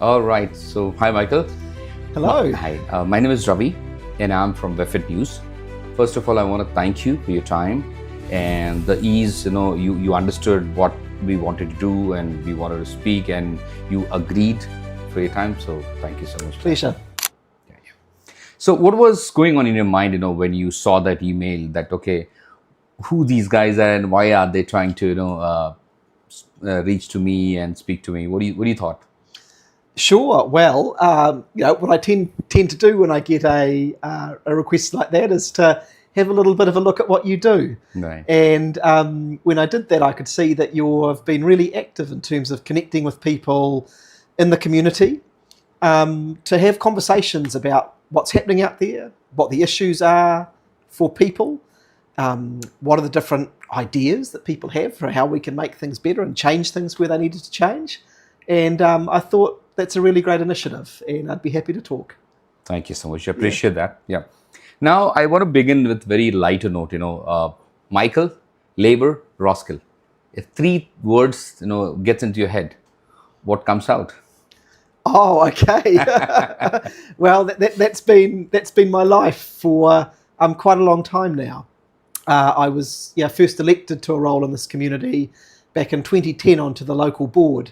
All right. So, hi, Michael. Hello. Hi. My name is Ravi, and I'm from Wefit News. First of all, I want to thank you for your time and the ease. You understood what we wanted to do, and we wanted to speak, and you agreed for your time. So, thank you so much. Pleasure. Yeah, yeah. So, what was going on in your mind, when you saw that email? That okay, who these guys are and why are they trying to, reach to me and speak to me? What do you thought? Sure. Well, what I tend to do when I get a request like that is to have a little bit of a look at what you do. Right. And when I did that, I could see that you've been really active in terms of connecting with people in the community to have conversations about what's happening out there, what the issues are for people, what are the different ideas that people have for how we can make things better and change things where they needed to change. And I thought that's a really great initiative, and I'd be happy to talk. Thank you so much. I appreciate that. Yeah. Now, I want to begin with very lighter note. Michael, labor, Roskill. If three words, gets into your head, what comes out? Oh, okay. Well, that's been my life for quite a long time now. I was first elected to a role in this community back in 2010 onto the local board.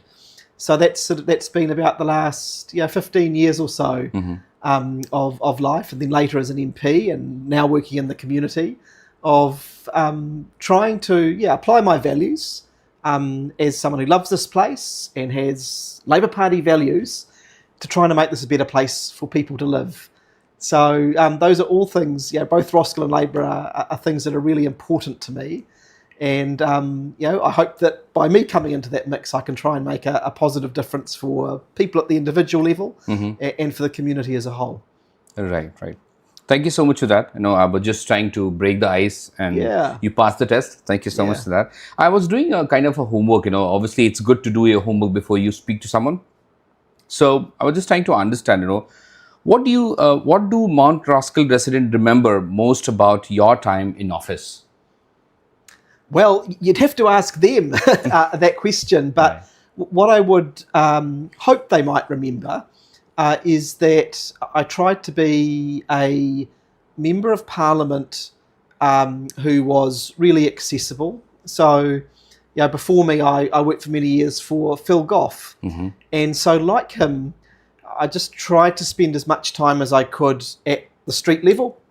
So that's been about the last 15 years or so of life, and then later as an MP, and now working in the community of trying to apply my values as someone who loves this place and has Labor Party values to trying to make this a better place for people to live. So those are all things, both Roskill and Labor are things that are really important to me. And, I hope that by me coming into that mix, I can try and make a positive difference for people at the individual level and for the community as a whole. Right. Thank you so much for that. I was just trying to break the ice, and you passed the test. Thank you so much for that. I was doing a kind of a homework. Obviously, it's good to do your homework before you speak to someone. So I was just trying to understand, what do Mount Roskill residents remember most about your time in office? Well, you'd have to ask them that question, but what I would hope they might remember is that I tried to be a member of Parliament who was really accessible. So, before me, I worked for many years for Phil Goff. And so like him, I just tried to spend as much time as I could at the street level,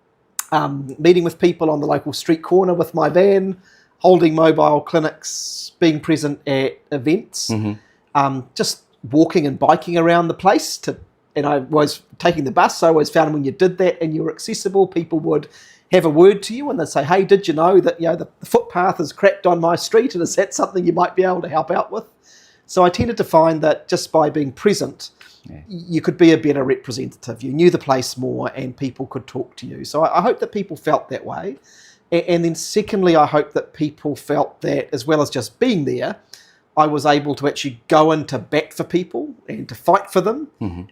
meeting with people on the local street corner with my van, holding mobile clinics, being present at events, just walking and biking around the place. And I was taking the bus, so I always found when you did that and you were accessible, people would have a word to you and they'd say, hey, did you know that the footpath is cracked on my street, and is that something you might be able to help out with? So I tended to find that just by being present, you could be a better representative. You knew the place more and people could talk to you. So I hope that people felt that way. And then secondly, I hope that people felt that as well as just being there, I was able to actually go in to bat for people and to fight for them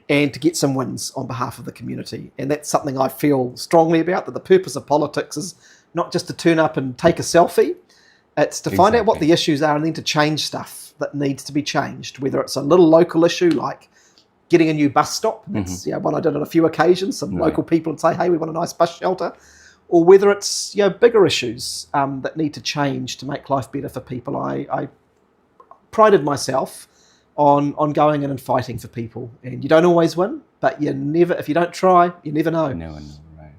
and to get some wins on behalf of the community. And that's something I feel strongly about, that the purpose of politics is not just to turn up and take a selfie. It's to find out what the issues are and then to change stuff that needs to be changed, whether it's a little local issue like getting a new bus stop. That's what I did on a few occasions. Some local people would say, hey, we want a nice bus shelter. Or whether it's bigger issues that need to change to make life better for people. I prided myself on going in and fighting for people. And you don't always win, but if you don't try, you never know. Never know. Right.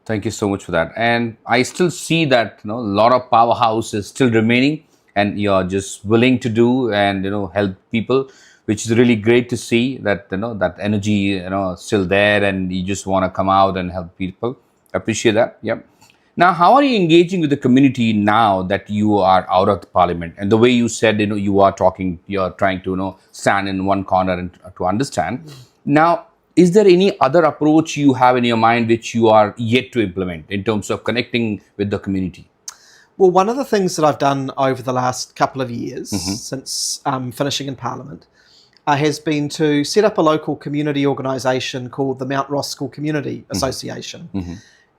Thank you so much for that. And I still see that a lot of powerhouse is still remaining, and you're just willing to do and help people, which is really great to see that that energy still there, and you just want to come out and help people. Appreciate that. Yep. Now, how are you engaging with the community now that you are out of the parliament? And the way you said, you are talking, you're trying to, stand in one corner and to understand. Now, is there any other approach you have in your mind which you are yet to implement in terms of connecting with the community? Well, one of the things that I've done over the last couple of years since finishing in parliament has been to set up a local community organisation called the Mount Roskill Community Association.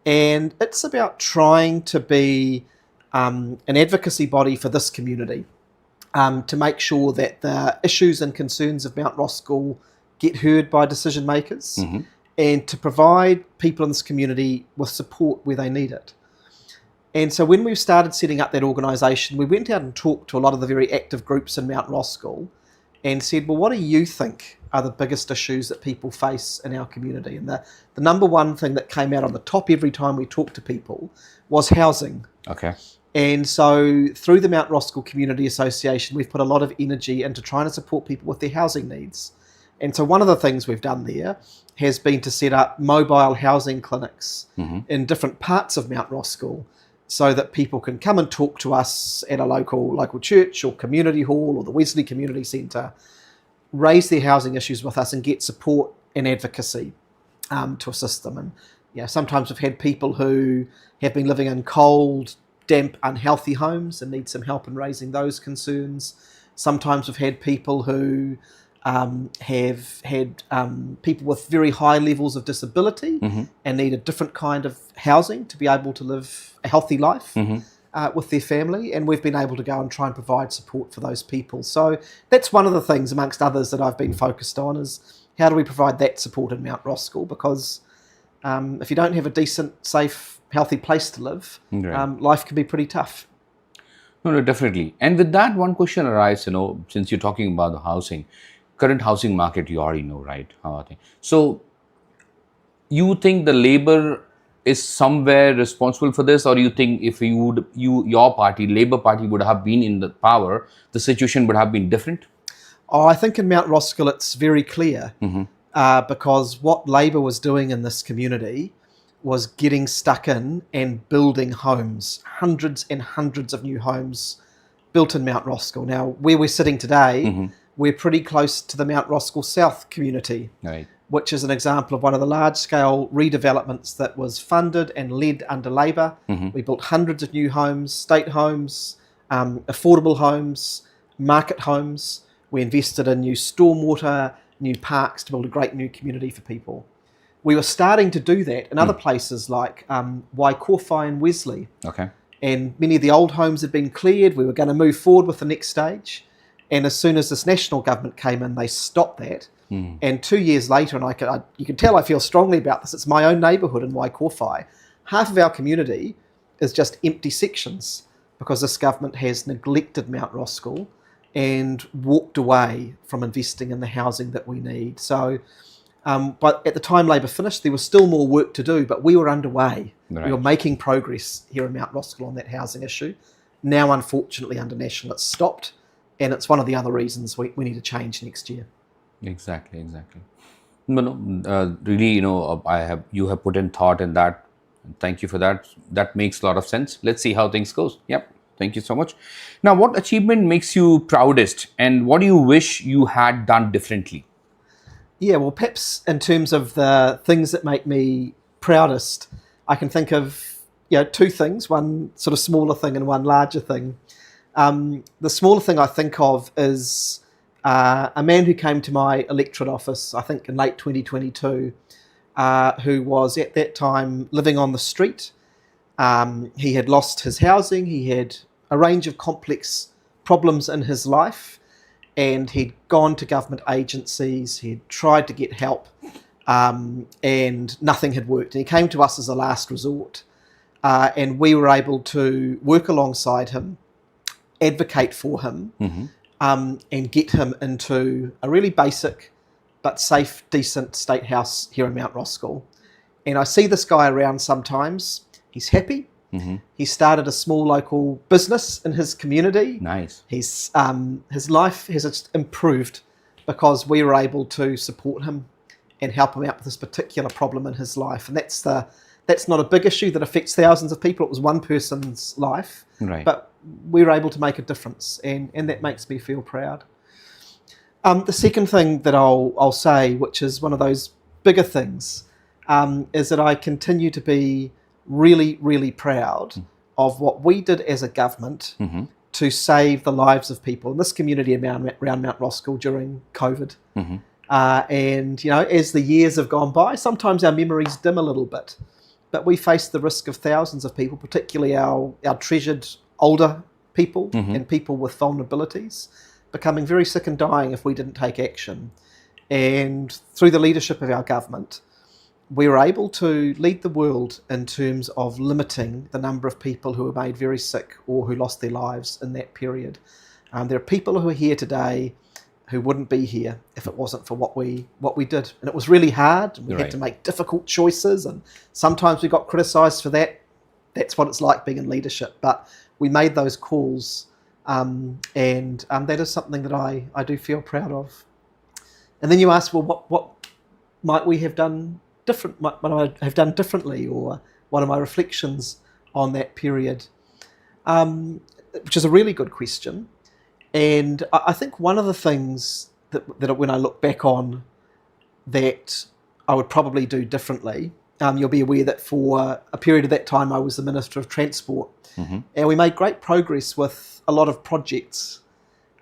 And it's about trying to be an advocacy body for this community to make sure that the issues and concerns of Mount Roskill get heard by decision makers, and to provide people in this community with support where they need it. And so when we started setting up that organisation, we went out and talked to a lot of the very active groups in Mount Roskill and said, well, what do you think are the biggest issues that people face in our community? And the number one thing that came out on the top every time we talked to people was housing. Okay. And so through the Mount Roskill Community Association, we've put a lot of energy into trying to support people with their housing needs. And so one of the things we've done there has been to set up mobile housing clinics in different parts of Mount Roskill, so that people can come and talk to us at a local church or community hall or the Wesley Community Centre, raise their housing issues with us and get support and advocacy to assist them. And sometimes we've had people who have been living in cold, damp, unhealthy homes and need some help in raising those concerns. Sometimes we've had people who have had people with very high levels of disability and need a different kind of housing to be able to live a healthy life with their family, and we've been able to go and try and provide support for those people. So that's one of the things, amongst others, that I've been focused on, is how do we provide that support in Mount Roskill, because if you don't have a decent, safe, healthy place to live, life can be pretty tough. No, definitely. And with that, one question arises, since you're talking about the housing, current housing market, you already know, right? So you think the Labour is somewhere responsible for this, or you think if your party, Labour Party, would have been in the power, the situation would have been different? Oh, I think in Mount Roskill it's very clear, because what Labour was doing in this community was getting stuck in and building homes, hundreds and hundreds of new homes built in Mount Roskill. Now, where we're sitting today, we're pretty close to the Mount Roskill South community, which is an example of one of the large-scale redevelopments that was funded and led under Labour. We built hundreds of new homes, state homes, affordable homes, market homes. We invested in new stormwater, new parks to build a great new community for people. We were starting to do that in other places like Waikowhai and Wesley. And many of the old homes had been cleared. We were going to move forward with the next stage. And as soon as this national government came in, they stopped that. And 2 years later, and you can tell I feel strongly about this, it's my own neighbourhood in Waikowhai. Half of our community is just empty sections because this government has neglected Mount Roskill and walked away from investing in the housing that we need. So, but at the time Labour finished, there was still more work to do, but we were underway. We were making progress here in Mount Roskill on that housing issue. Now, unfortunately, under National, it's stopped. And it's one of the other reasons we need to change next year. Exactly. Really, you have put in thought in that. Thank you for that. That makes a lot of sense. Let's see how things goes. Yep. Thank you so much. Now, what achievement makes you proudest, and what do you wish you had done differently? Yeah, well, perhaps in terms of the things that make me proudest, I can think of two things, one sort of smaller thing and one larger thing. The smaller thing I think of is a man who came to my electorate office, I think in late 2022, who was at that time living on the street. He had lost his housing, he had a range of complex problems in his life, and he'd gone to government agencies, he'd tried to get help, and nothing had worked. And he came to us as a last resort, and we were able to work alongside him, advocate for him, and get him into a really basic but safe, decent state house here in Mount Roskill. And I see this guy around sometimes. He's happy. He started a small local business in his community. Nice. His life has just improved because we were able to support him and help him out with this particular problem in his life. And that's not a big issue that affects thousands of people. It was one person's life. But we were able to make a difference, and that makes me feel proud. The second thing that I'll say, which is one of those bigger things, is that I continue to be really, really proud of what we did as a government to save the lives of people in this community around Mount Roskill during COVID. And, as the years have gone by, sometimes our memories dim a little bit, but we face the risk of thousands of people, particularly our treasured older people and people with vulnerabilities, becoming very sick and dying if we didn't take action. And through the leadership of our government, we were able to lead the world in terms of limiting the number of people who were made very sick or who lost their lives in that period. There are people who are here today who wouldn't be here if it wasn't for what we did. And it was really hard. We had to make difficult choices, and sometimes we got criticised for that. That's what it's like being in leadership. But we made those calls, and that is something that I do feel proud of. And then you ask, well, what might we have done different? What I have done differently, or what are my reflections on that period? Which is a really good question. And I think one of the things that when I look back on that I would probably do differently, you'll be aware that for a period of that time I was the Minister of Transport, and we made great progress with a lot of projects.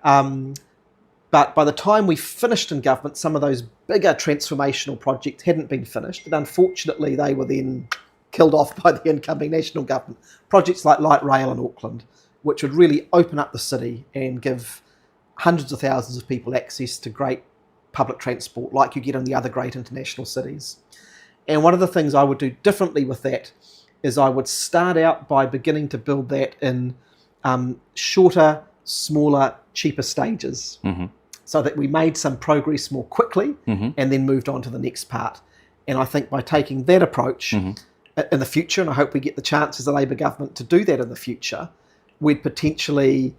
But by the time we finished in government, some of those bigger transformational projects hadn't been finished, and unfortunately they were then killed off by the incoming national government. Projects like light rail in Auckland, which would really open up the city and give hundreds of thousands of people access to great public transport like you get in the other great international cities. And one of the things I would do differently with that is I would start out by beginning to build that in shorter, smaller, cheaper stages, so that we made some progress more quickly and then moved on to the next part. And I think by taking that approach in the future, and I hope we get the chance as a Labour government to do that in the future, we'd potentially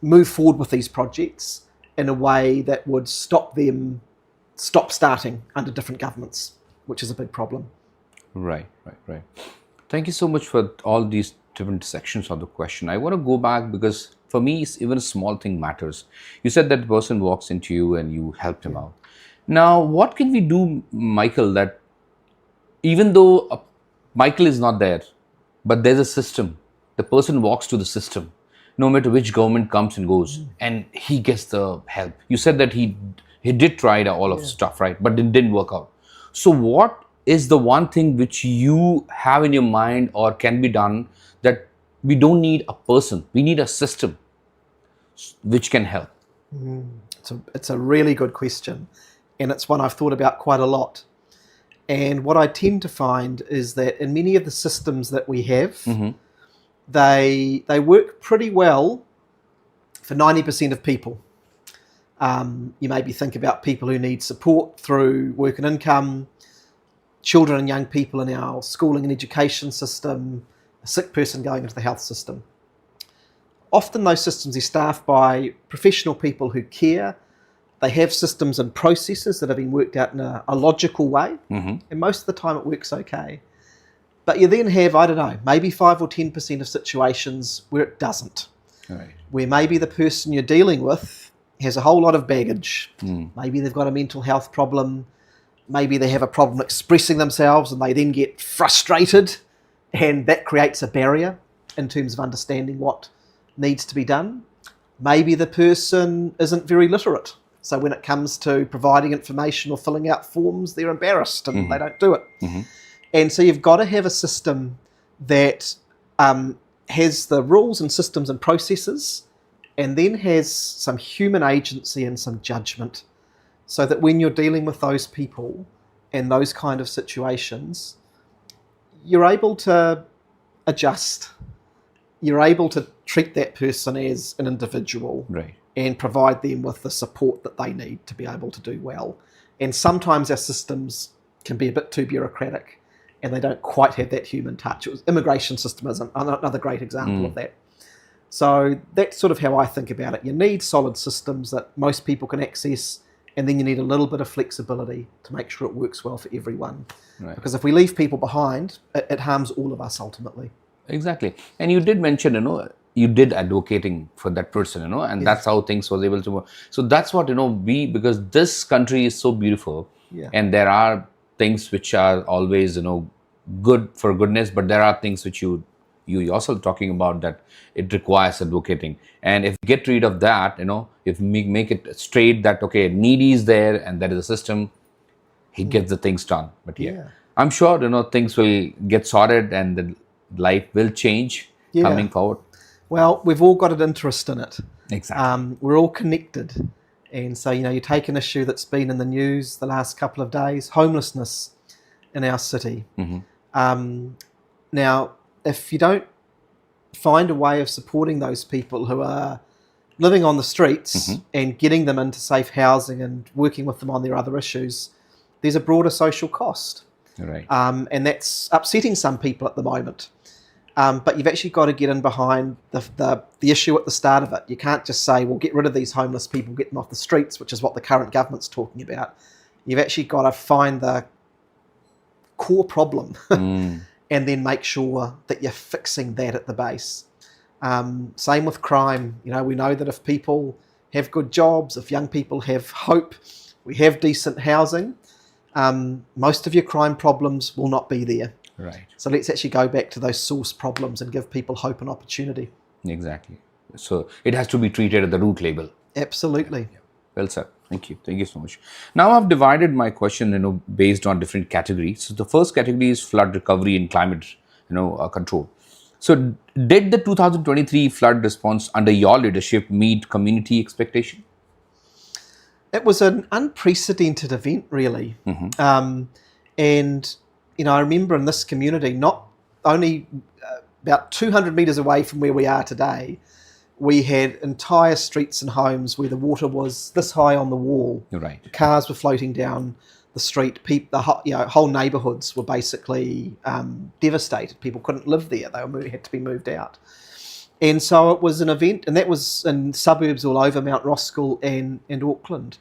move forward with these projects in a way that would stop starting under different governments, which is a big problem. Right. Thank you so much for all these different sections of the question. I want to go back because for me, even a small thing matters. You said that the person walks into you and you helped him out. Now, what can we do, Michael, that even though Michael is not there, but there's a system, the person walks to the system, no matter which government comes and goes, and he gets the help. You said that he did try all of stuff, right? But it didn't work out. So what is the one thing which you have in your mind or can be done that we don't need a person, we need a system which can help? It's a really good question, and it's one I've thought about quite a lot. And what I tend to find is that in many of the systems that we have, they work pretty well for 90% of people. You maybe think about people who need support through work and income, children and young people in our schooling and education system, a sick person going into the health system. Often those systems are staffed by professional people who care. They have systems and processes that have been worked out in a logical way, and most of the time it works okay. But you then have, I don't know, maybe 5 or 10% of situations where it doesn't. Right. Where maybe the person you're dealing with has a whole lot of baggage. Maybe they've got a mental health problem. Maybe they have a problem expressing themselves and they then get frustrated, and that creates a barrier in terms of understanding what needs to be done. Maybe the person isn't very literate. So when it comes to providing information or filling out forms, they're embarrassed and they don't do it. And so you've got to have a system that has the rules and systems and processes, and then has some human agency and some judgment, so that when you're dealing with those people and those kind of situations, you're able to adjust. You're able to treat that person as an individual, Right. and provide them with the support that they need to be able to do well. And sometimes our systems can be a bit too bureaucratic, and they don't quite have that human touch. Immigration system is another great example of that. So that's sort of how I think about it. You need solid systems that most people can access, and then you need a little bit of flexibility to make sure it works well for everyone. Right. Because if we leave people behind, it harms all of us ultimately. Exactly. And you did mention, you did advocating for that person, and that's how things was able to work. So that's what, because this country is so beautiful, and there are things which are always, good for goodness, but there are things which you yourself talking about that it requires advocating. And if we get rid of that, if we make it straight that, okay, needy is there and there is a system, he gets the things done. But I'm sure, things will get sorted and the life will change coming forward. Well, we've all got an interest in it. Exactly. We're all connected. And so, you take an issue that's been in the news the last couple of days, homelessness in our city. Now, if you don't find a way of supporting those people who are living on the streets and getting them into safe housing and working with them on their other issues, there's a broader social cost. Right. And that's upsetting some people at the moment. But you've actually got to get in behind the issue at the start of it. You can't just say, well, get rid of these homeless people, get them off the streets, which is what the current government's talking about. You've actually got to find the core problem and then make sure that you're fixing that at the base. Same with crime. We know that if people have good jobs, if young people have hope, we have decent housing, most of your crime problems will not be there. Right. So let's actually go back to those source problems and give people hope and opportunity. Exactly. So it has to be treated at the root level. Absolutely. Yeah. Well said. Thank you. Thank you so much. Now I've divided my question, based on different categories. So the first category is flood recovery and climate, control. So did the 2023 flood response under your leadership meet community expectation? It was an unprecedented event, really. And I remember in this community, not only about 200 metres away from where we are today, we had entire streets and homes where the water was this high on the wall. Right. Cars were floating down the street. Whole neighbourhoods were basically devastated. People couldn't live there. They had to be moved out. And so it was an event, and that was in suburbs all over Mount Roskill and Auckland.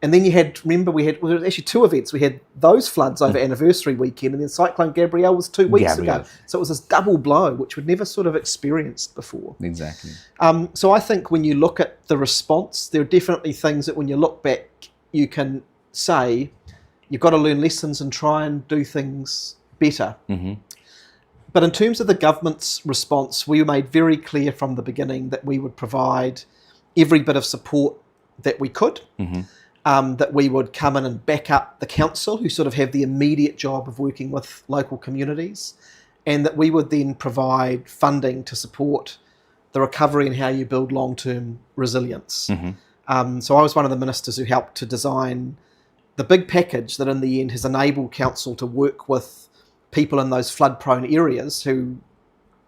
And then we had actually two events. We had those floods over anniversary weekend, and then Cyclone Gabrielle was 2 weeks ago. So it was this double blow, which we'd never sort of experienced before. Exactly. So I think when you look at the response, there are definitely things that when you look back, you can say you've got to learn lessons and try and do things better. But in terms of the government's response, we made very clear from the beginning that we would provide every bit of support that we could. That we would come in and back up the council, who sort of have the immediate job of working with local communities, and that we would then provide funding to support the recovery and how you build long-term resilience. So I was one of the ministers who helped to design the big package that in the end has enabled council to work with people in those flood-prone areas who,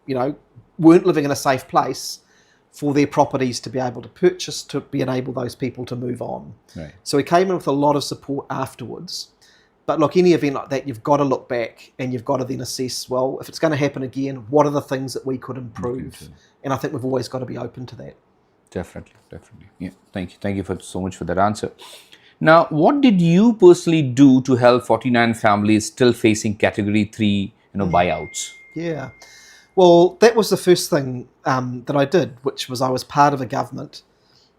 weren't living in a safe place, for their properties to be able to purchase, to enable those people to move on. Right. So we came in with a lot of support afterwards. But look, any event like that, you've got to look back and you've got to then assess, well, if it's going to happen again, what are the things that we could improve? And I think we've always got to be open to that. Definitely. Yeah. Thank you. Thank you so much for that answer. Now, what did you personally do to help 49 families still facing Category 3, buyouts? Yeah. Well, that was the first thing that I did, which was I was part of a government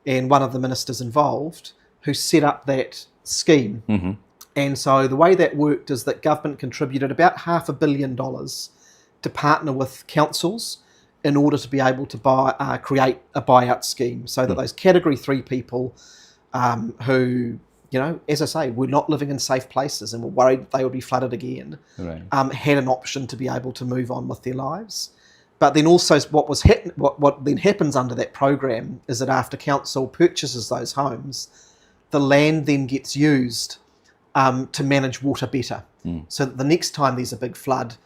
and one of the ministers involved who set up that scheme. And so the way that worked is that government contributed about $500 million to partner with councils in order to be able to create a buyout scheme so that those Category 3 people who, as I say, were not living in safe places and were worried they would be flooded again, had an option to be able to move on with their lives. But then also what then happens under that program is that after council purchases those homes, the land then gets used to manage water better. So that the next time there's a big flood,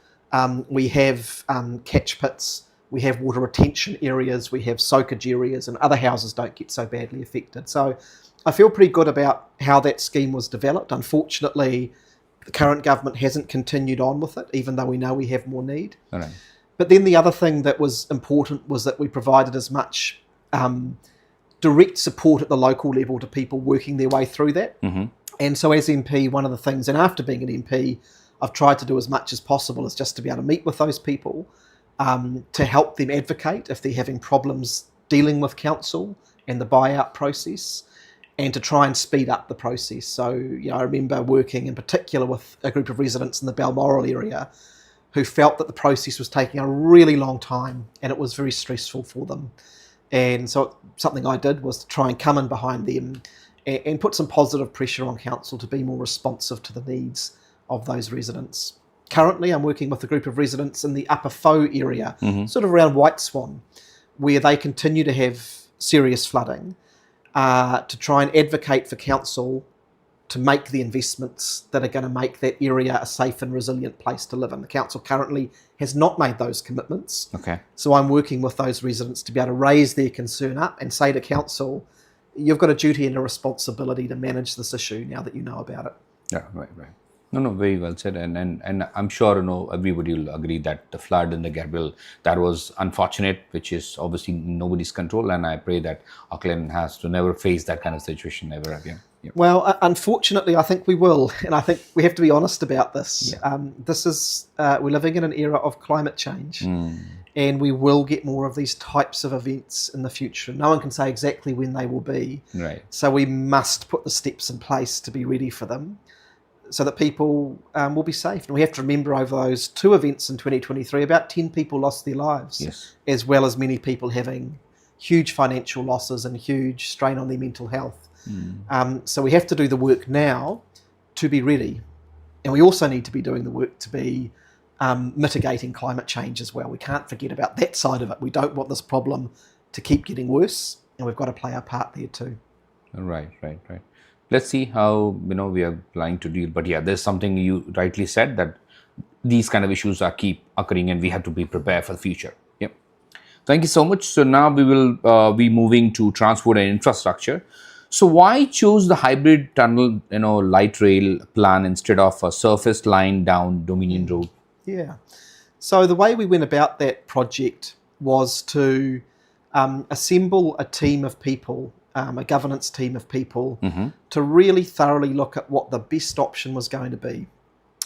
we have catch pits, we have water retention areas, we have soakage areas, and other houses don't get so badly affected. So I feel pretty good about how that scheme was developed. Unfortunately, the current government hasn't continued on with it, even though we know we have more need. Right. But then the other thing that was important was that we provided as much direct support at the local level to people working their way through that. And so as MP, one of the things, and after being an MP, I've tried to do as much as possible is just to be able to meet with those people, to help them advocate if they're having problems dealing with council and the buyout process, and to try and speed up the process. So, I remember working in particular with a group of residents in the Balmoral area who felt that the process was taking a really long time and it was very stressful for them. And so something I did was to try and come in behind them and put some positive pressure on council to be more responsive to the needs of those residents. Currently, I'm working with a group of residents in the Upper Foe area, sort of around White Swan, where they continue to have serious flooding. to try and advocate for council to make the investments that are going to make that area a safe and resilient place to live in. The council currently has not made those commitments. Okay. So I'm working with those residents to be able to raise their concern up and say to council, you've got a duty and a responsibility to manage this issue now that you know about it. Yeah, right. No, very well said. And I'm sure, everybody will agree that the flood in the Gabriel, that was unfortunate, which is obviously in nobody's control. And I pray that Auckland has to never face that kind of situation ever again. Yeah. Well, unfortunately, I think we will. And I think we have to be honest about this. Yeah. We're living in an era of climate change. And we will get more of these types of events in the future. No one can say exactly when they will be. Right. So we must put the steps in place to be ready for them so that people will be safe. And we have to remember over those 2 events in 2023, about 10 people lost their lives, Yes. as well as many people having huge financial losses and huge strain on their mental health. So we have to do the work now to be ready. And we also need to be doing the work to be mitigating climate change as well. We can't forget about that side of it. We don't want this problem to keep getting worse, and we've got to play our part there too. Right. Let's see how, we are planning to deal. But yeah, there's something you rightly said, that these kind of issues keep occurring and we have to be prepared for the future. Yep. Thank you so much. So now we will be moving to transport and infrastructure. So why choose the hybrid tunnel, light rail plan instead of a surface line down Dominion Road? Yeah. So the way we went about that project was to assemble a team of people, a governance team of people, to really thoroughly look at what the best option was going to be.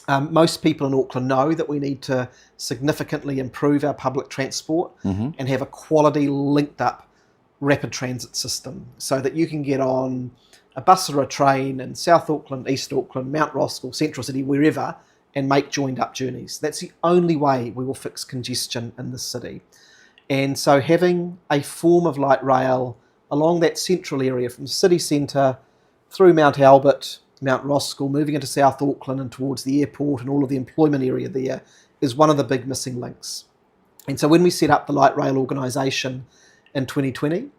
Most people in Auckland know that we need to significantly improve our public transport and have a quality linked up rapid transit system so that you can get on a bus or a train in South Auckland, East Auckland, Mount Roskill, Central City, wherever, and make joined up journeys. That's the only way we will fix congestion in the city. And so having a form of light rail along that central area from the city centre through Mount Albert, Mount Roskill, moving into South Auckland and towards the airport and all of the employment area there is one of the big missing links. And so when we set up the light rail organisation in 2020,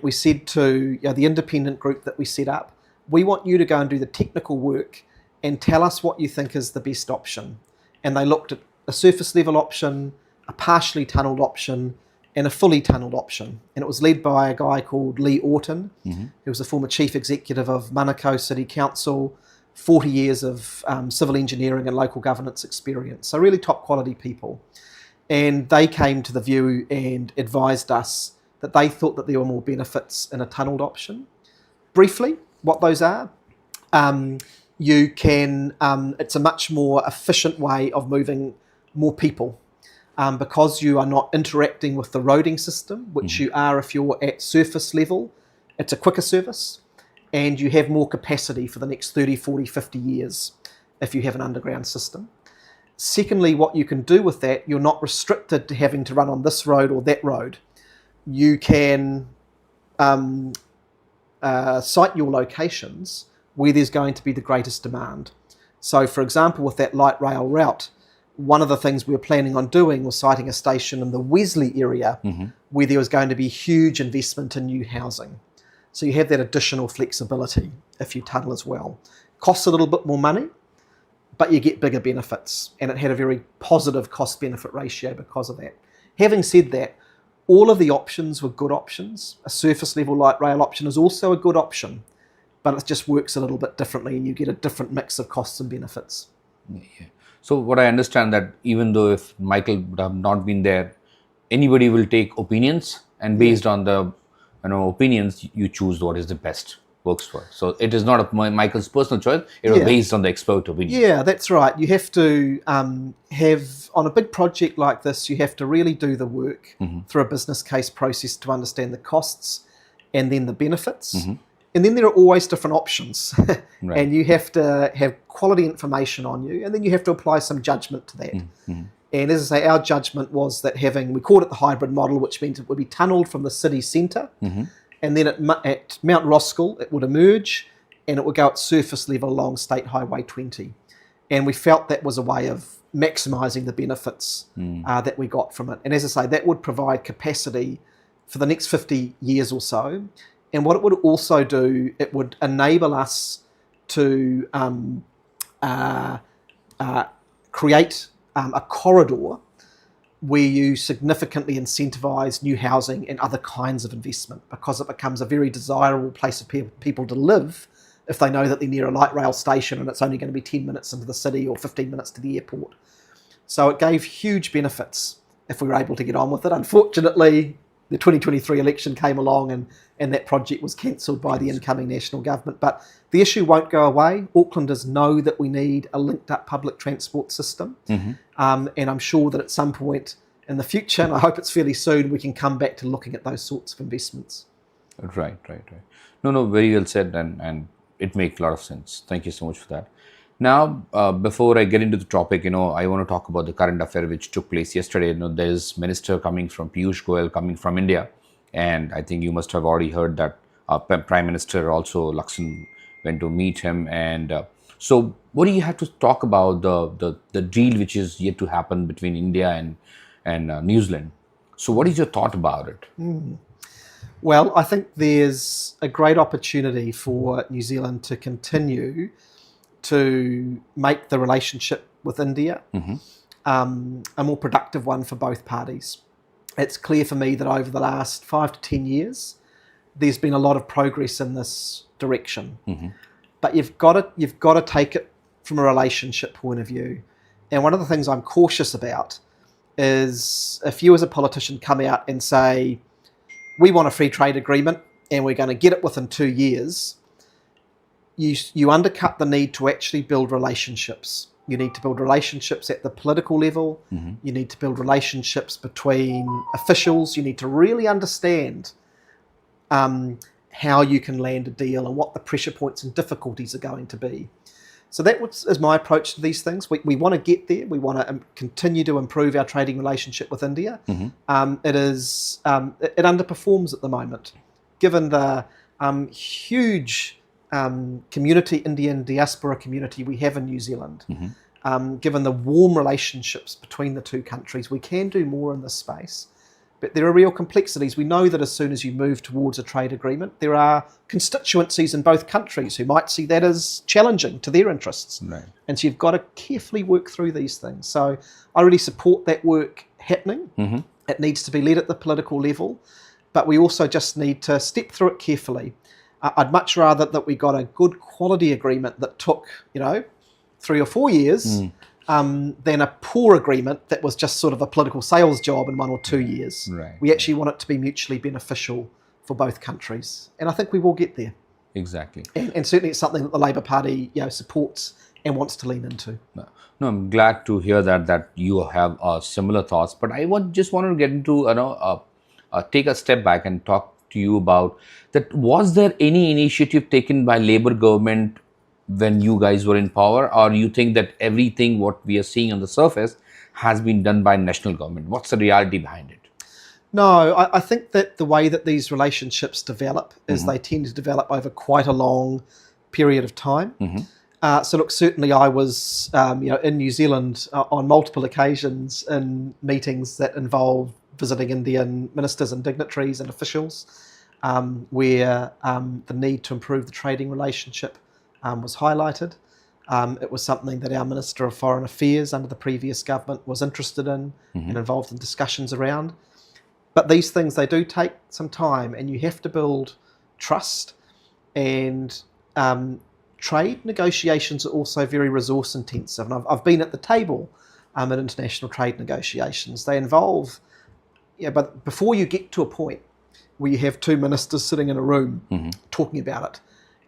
we said to the independent group that we set up, we want you to go and do the technical work and tell us what you think is the best option. And they looked at a surface level option, a partially tunnelled option, and a fully tunnelled option. And it was led by a guy called Lee Orton, who was a former chief executive of Manukau City Council, 40 years of civil engineering and local governance experience. So really top quality people. And they came to the view and advised us that they thought that there were more benefits in a tunnelled option. Briefly, what those are, it's a much more efficient way of moving more people because you are not interacting with the roading system, which you are if you're at surface level. It's a quicker service and you have more capacity for the next 30, 40, 50 years if you have an underground system. Secondly, what you can do with that, you're not restricted to having to run on this road or that road. You can site your locations where there's going to be the greatest demand. So, for example, with that light rail route, one of the things we were planning on doing was siting a station in the Wesley area where there was going to be huge investment in new housing. So you have that additional flexibility if you tunnel as well. Costs a little bit more money, but you get bigger benefits, and it had a very positive cost-benefit ratio because of that. Having said that, all of the options were good options. A surface-level light rail option is also a good option, but it just works a little bit differently, and you get a different mix of costs and benefits. Yeah. So what I understand that even though if Michael would have not been there, anybody will take opinions, and based on the opinions, you choose what is the best. Works for. So it is not Michael's personal choice. It was based on the expert opinion. Yeah, that's right. You have to have, on a big project like this, you have to really do the work through a business case process to understand the costs and then the benefits. And then there are always different options. Right. And you have to have quality information on you, and then you have to apply some judgment to that. And as I say, our judgment was that we called it the hybrid model, which means it would be tunnelled from the city centre. And then at Mount Roskill, it would emerge and it would go at surface level along State Highway 20. And we felt that was a way of maximising the benefits that we got from it. And as I say, that would provide capacity for the next 50 years or so. And what it would also do, it would enable us to create a corridor where you significantly incentivise new housing and other kinds of investment, because it becomes a very desirable place for people to live if they know that they're near a light rail station and it's only going to be 10 minutes into the city or 15 minutes to the airport. So it gave huge benefits if we were able to get on with it. Unfortunately, the 2023 election came along and that project was cancelled by the incoming national government. But the issue won't go away. Aucklanders know that we need a linked up public transport system. And I'm sure that at some point in the future, and I hope it's fairly soon, we can come back to looking at those sorts of investments. Right. No, very well said, and it makes a lot of sense. Thank you so much for that. Now, before I get into the topic, I want to talk about the current affair which took place yesterday. There's Minister coming from Piyush Goyal coming from India, and I think you must have already heard that Prime Minister also Lakshman went to meet him. And so, what do you have to talk about the deal which is yet to happen between India and New Zealand? So, what is your thought about it? Well, I think there's a great opportunity for New Zealand to continue to make the relationship with India a more productive one for both parties. It's clear for me that over the last 5 to 10 years, there's been a lot of progress in this direction. But you've got to take it from a relationship point of view. And one of the things I'm cautious about is if you as a politician come out and say, we want a free trade agreement and we're going to get it within 2 years, you undercut the need to actually build relationships. You need to build relationships at the political level. You need to build relationships between officials. You need to really understand how you can land a deal and what the pressure points and difficulties are going to be. So that is my approach to these things. We want to get there. We want to continue to improve our trading relationship with India. It underperforms at the moment, given the huge community, Indian diaspora community we have in New Zealand. Given the warm relationships between the two countries, we can do more in this space. But there are real complexities. We know that as soon as you move towards a trade agreement, there are constituencies in both countries who might see that as challenging to their interests. Right. And so you've got to carefully work through these things. So I really support that work happening. It needs to be led at the political level, but we also just need to step through it carefully. I'd much rather that we got a good quality agreement that took, 3 or 4 years than a poor agreement that was just sort of a political sales job in 1 or 2 years. Right. We actually want it to be mutually beneficial for both countries. And I think we will get there. Exactly. And certainly it's something that the Labour Party supports and wants to lean into. No, I'm glad to hear that you have similar thoughts. But I just wanted to get into, take a step back and talk to you about that. Was there any initiative taken by Labour government when you guys were in power, or you think that everything what we are seeing on the surface has been done by national government? What's the reality behind it? No, I think that the way that these relationships develop is they tend to develop over quite a long period of time. So look, certainly I was in New Zealand on multiple occasions in meetings that involved visiting Indian ministers and dignitaries and officials, where the need to improve the trading relationship was highlighted. It was something that our Minister of Foreign Affairs under the previous government was interested in and involved in discussions around. But these things, they do take some time, and you have to build trust. And trade negotiations are also very resource intensive. And I've been at the table in international trade negotiations. They involve, but before you get to a point where you have two ministers sitting in a room talking about it,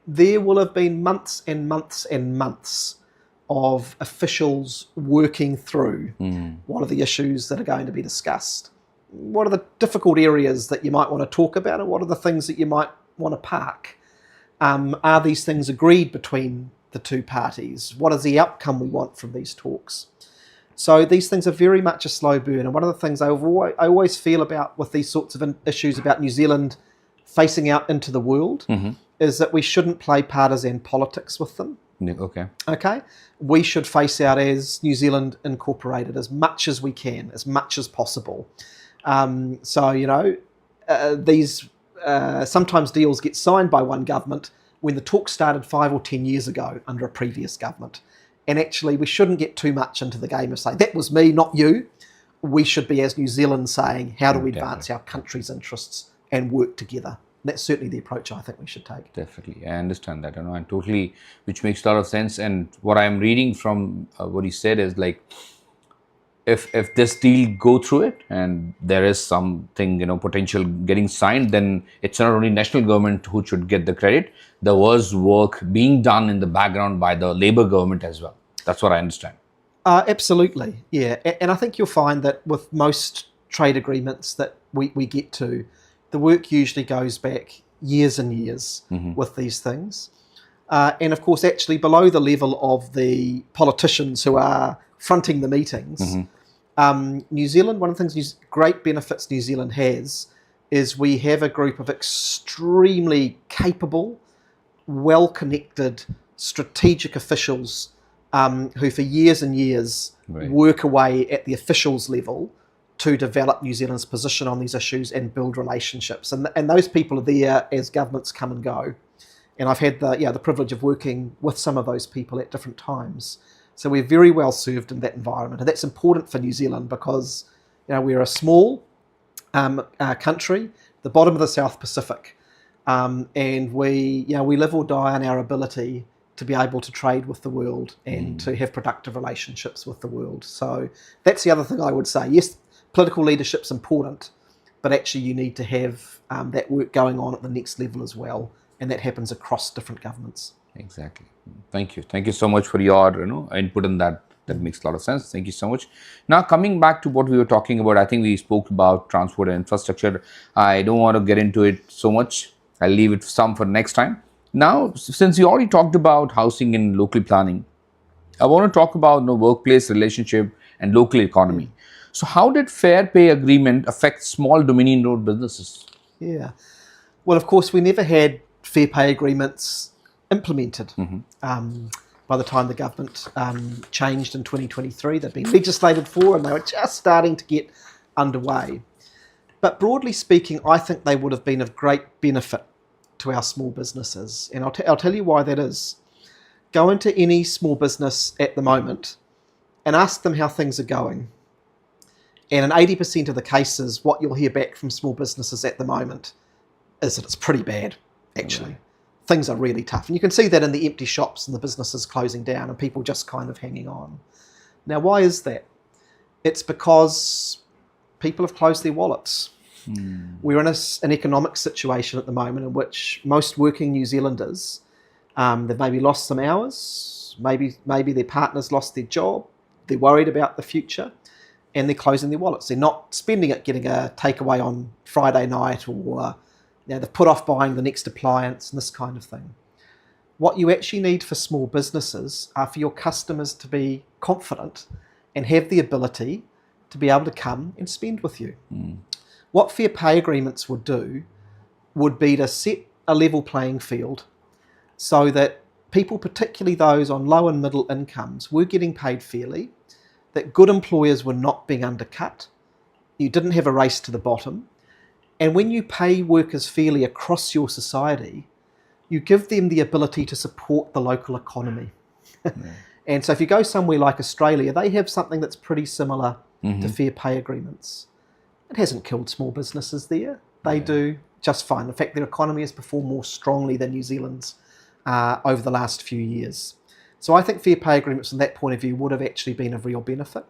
there will have been months and months and months of officials working through what are the issues that are going to be discussed, what are the difficult areas that you might want to talk about, and what are the things that you might want to park. Are these things agreed between the two parties? What is the outcome we want from these talks? So these things are very much a slow burn. And one of the things I always feel about with these sorts of issues about New Zealand facing out into the world is that we shouldn't play partisan politics with them. Okay. We should face out as New Zealand Incorporated as much as we can, as much as possible. These sometimes deals get signed by one government when the talk started 5 or 10 years ago under a previous government. And actually, we shouldn't get too much into the game of saying, that was me, not you. We should be, as New Zealand, saying, how do we advance our country's interests and work together? And that's certainly the approach I think we should take. Definitely. I understand that, and totally, which makes a lot of sense. And what I'm reading from what he said is like, if this deal go through it and there is something, potential getting signed, then it's not only national government who should get the credit. There was work being done in the background by the Labour government as well. That's what I understand. Absolutely, yeah. And I think you'll find that with most trade agreements that we get to, the work usually goes back years and years with these things. And of course, actually below the level of the politicians who are fronting the meetings, New Zealand, one of the things, great benefits New Zealand has is we have a group of extremely capable, well-connected, strategic officials who for years and years work away at the officials level to develop New Zealand's position on these issues and build relationships. And those people are there as governments come and go. And I've had the privilege of working with some of those people at different times. So we're very well served in that environment. And that's important for New Zealand because we're a small country, the bottom of the South Pacific. And we live or die on our ability to be able to trade with the world and to have productive relationships with the world. So that's the other thing I would say. Yes, political leadership's important, but actually you need to have that work going on at the next level as well. And that happens across different governments. Exactly. Thank you. Thank you so much for your input in that. That makes a lot of sense. Thank you so much. Now, coming back to what we were talking about, I think we spoke about transport and infrastructure. I don't want to get into it so much. I'll leave it some for next time. Now, since you already talked about housing and local planning, I want to talk about workplace relationship and local economy. So how did Fair Pay Agreement affect small Dominion Road businesses? Yeah. Well, of course, we never had fair pay agreements implemented. By the time the government changed in 2023, they'd been legislated for and they were just starting to get underway. But broadly speaking, I think they would have been of great benefit to our small businesses. And I'll tell you why that is. Go into any small business at the moment and ask them how things are going. And in 80% of the cases, what you'll hear back from small businesses at the moment is that it's pretty bad, actually. Right. Things are really tough. And you can see that in the empty shops and the businesses closing down and people just kind of hanging on. Now, why is that? It's because people have closed their wallets. We're in an economic situation at the moment in which most working New Zealanders, they've maybe lost some hours, maybe their partner's lost their job, they're worried about the future, and they're closing their wallets. They're not spending it getting a takeaway on Friday night or they've put off buying the next appliance and this kind of thing. What you actually need for small businesses are for your customers to be confident and have the ability to be able to come and spend with you. What fair pay agreements would do would be to set a level playing field so that people, particularly those on low and middle incomes, were getting paid fairly, that good employers were not being undercut, you didn't have a race to the bottom. And when you pay workers fairly across your society, you give them the ability to support the local economy. And so if you go somewhere like Australia, they have something that's pretty similar to fair pay agreements. It hasn't killed small businesses there. They do just fine. In fact, their economy has performed more strongly than New Zealand's over the last few years. So I think fair pay agreements from that point of view would have actually been of real benefit.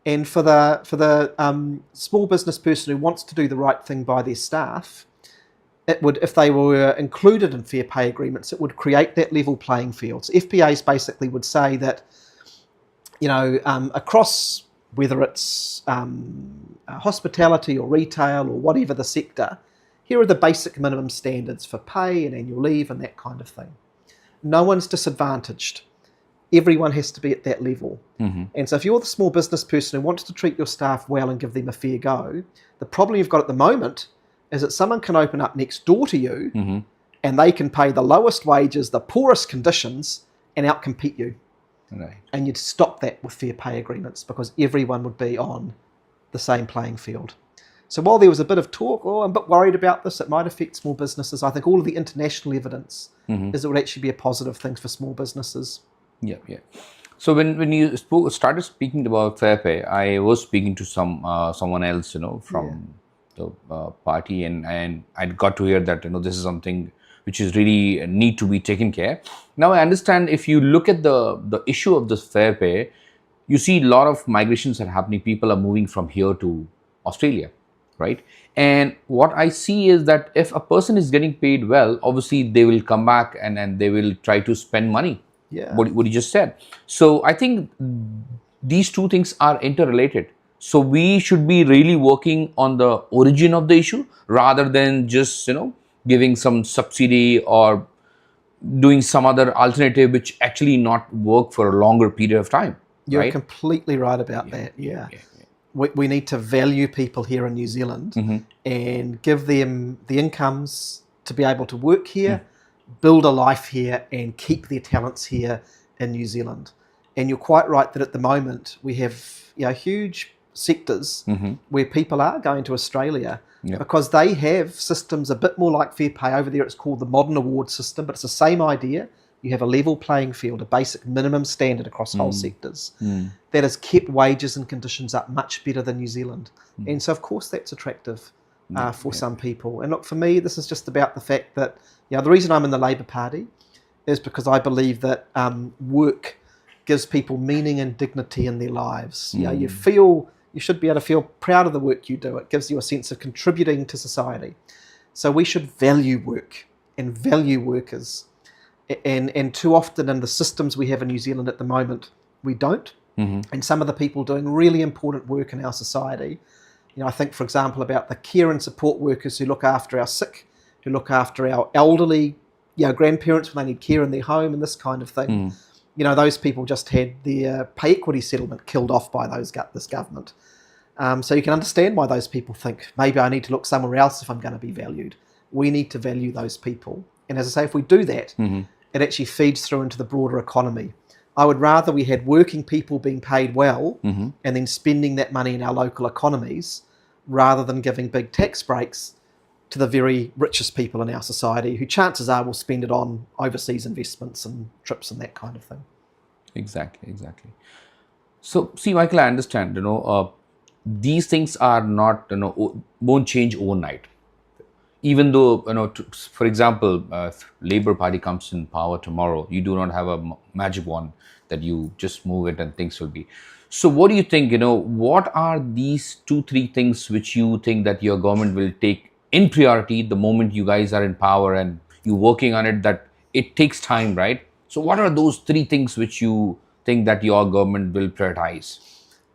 And for the small business person who wants to do the right thing by their staff, it would, if they were included in fair pay agreements, it would create that level playing field. So FPAs basically would say that, across whether it's hospitality or retail or whatever the sector, here are the basic minimum standards for pay and annual leave and that kind of thing. No one's disadvantaged. Everyone has to be at that level. And so if you're the small business person who wants to treat your staff well and give them a fair go, the problem you've got at the moment is that someone can open up next door to you and they can pay the lowest wages, the poorest conditions, and outcompete you. Right. And you'd stop that with fair pay agreements because everyone would be on the same playing field. So while there was a bit of talk, I'm a bit worried about this, it might affect small businesses, I think all of the international evidence is it would actually be a positive thing for small businesses. Yeah, yeah. So when you started speaking about fair pay, I was speaking to someone else, from the party, and I got to hear that this is something which is really need to be taken care. Now I understand, if you look at the issue of this fair pay, you see a lot of migrations are happening. People are moving from here to Australia, right? And what I see is that if a person is getting paid well, obviously they will come back and they will try to spend money. Yeah. What you just said. So I think these two things are interrelated. So we should be really working on the origin of the issue rather than just giving some subsidy or doing some other alternative which actually not work for a longer period of time. You're right? completely right about that. Yeah. We need to value people here in New Zealand and give them the incomes to be able to work here, build a life here, and keep their talents here in New Zealand. And you're quite right that at the moment we have huge sectors where people are going to Australia because they have systems a bit more like fair pay. Over there it's called the modern award system, but it's the same idea. You have a level playing field, a basic minimum standard across whole sectors that has kept wages and conditions up much better than New Zealand. And so, of course, that's attractive for some people. And look, for me, this is just about the fact that the reason I'm in the Labour Party is because I believe that work gives people meaning and dignity in their lives. You should be able to feel proud of the work you do. It gives you a sense of contributing to society. So we should value work and value workers. And too often in the systems we have in New Zealand at the moment, we don't. And some of the people doing really important work in our society, I think, for example, about the care and support workers who look after our sick, who look after our elderly, grandparents when they need care in their home and this kind of thing. Those people just had their pay equity settlement killed off by this government. So you can understand why those people think, maybe I need to look somewhere else if I'm going to be valued. We need to value those people. And as I say, if we do that, it actually feeds through into the broader economy. I would rather we had working people being paid well and then spending that money in our local economies rather than giving big tax breaks to the very richest people in our society who chances are will spend it on overseas investments and trips and that kind of thing. Exactly. So, see, Michael, I understand, these things are not, won't change overnight. Even though, for example, if Labour Party comes in power tomorrow, you do not have a magic wand that you just move it and things will be. So what do you think, what are these 2-3 things which you think that your government will take in priority the moment you guys are in power and you're working on it, that it takes time, right? So what are those 3 things which you think that your government will prioritize?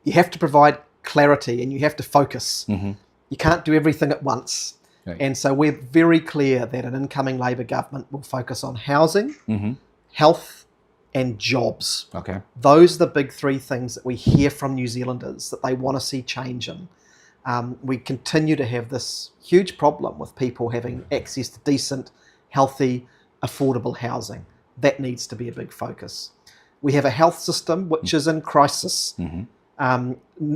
You have to provide clarity and you have to focus. You can't do everything at once. Right. And so we're very clear that an incoming Labour government will focus on housing, health and jobs. Okay. Those are the big 3 things that we hear from New Zealanders that they want to see change in. We continue to have this huge problem with people having access to decent, healthy, affordable housing. That needs to be a big focus. We have a health system which is in crisis.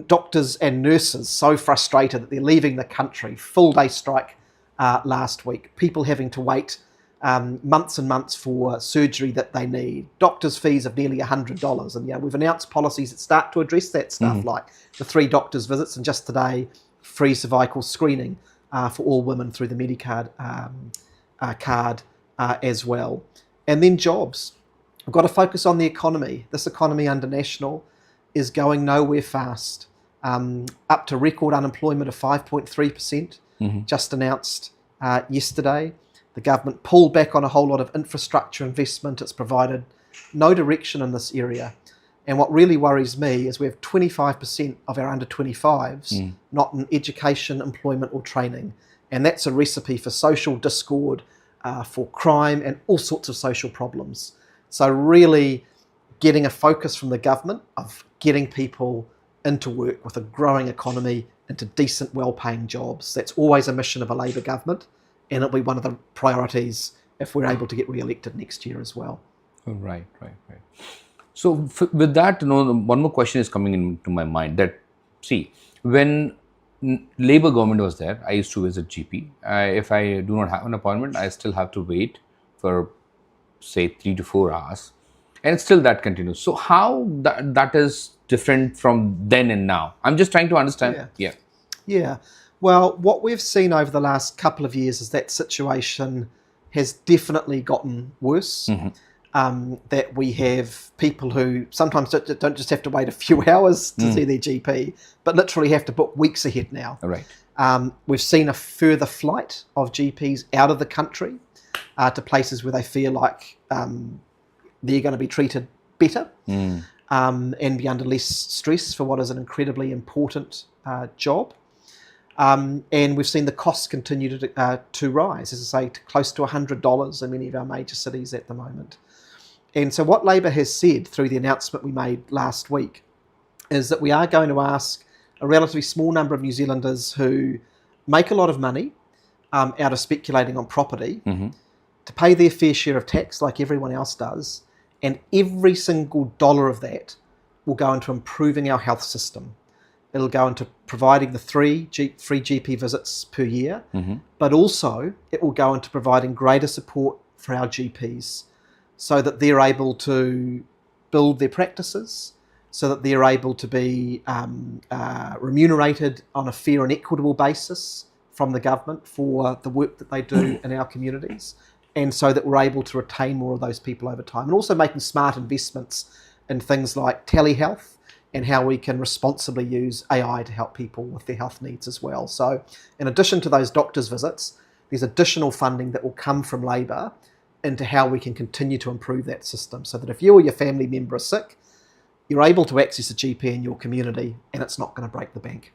Doctors and nurses so frustrated that they're leaving the country. Full day strike last week. People having to wait months and months for surgery that they need. Doctors' fees of nearly $100. And we've announced policies that start to address that stuff, like the 3 doctors' visits and just today, free cervical screening for all women through the Medicard card as well. And then jobs. We've got to focus on the economy. This economy under National is going nowhere fast. Up to record unemployment of 5.3%, just announced yesterday. The government pulled back on a whole lot of infrastructure investment. It's provided no direction in this area. And what really worries me is we have 25% of our under 25s not in education, employment or training. And that's a recipe for social discord, for crime and all sorts of social problems. So really getting a focus from the government of getting people into work with a growing economy, into decent, well-paying jobs. That's always a mission of a Labour government, and it'll be one of the priorities if we're able to get re-elected next year as well. Right. So with that, one more question is coming into my mind. That, see, when Labour government was there, I used to visit GP. If I do not have an appointment, I still have to wait for say 3 to 4 hours, and still that continues. So how that is different from then and now? I'm just trying to understand. Yeah. Yeah. Yeah. Well, what we've seen over the last couple of years is that situation has definitely gotten worse. That we have people who sometimes don't just have to wait a few hours to see their GP, but literally have to book weeks ahead now. Right. We've seen a further flight of GPs out of the country to places where they feel like they're going to be treated better and be under less stress for what is an incredibly important job. And we've seen the costs continue to rise, as I say, to close to $100 in many of our major cities at the moment. And so what Labor has said through the announcement we made last week is that we are going to ask a relatively small number of New Zealanders who make a lot of money out of speculating on property to pay their fair share of tax like everyone else does, and every single dollar of that will go into improving our health system. It'll go into providing the free GP visits per year, but also it will go into providing greater support for our GPs so that they're able to build their practices, so that they're able to be remunerated on a fair and equitable basis from the government for the work that they do in our communities, and so that we're able to retain more of those people over time. And also making smart investments in things like telehealth and how we can responsibly use AI to help people with their health needs as well. So in addition to those doctors' visits, there's additional funding that will come from Labor into how we can continue to improve that system so that if you or your family member are sick, you're able to access a GP in your community and it's not going to break the bank.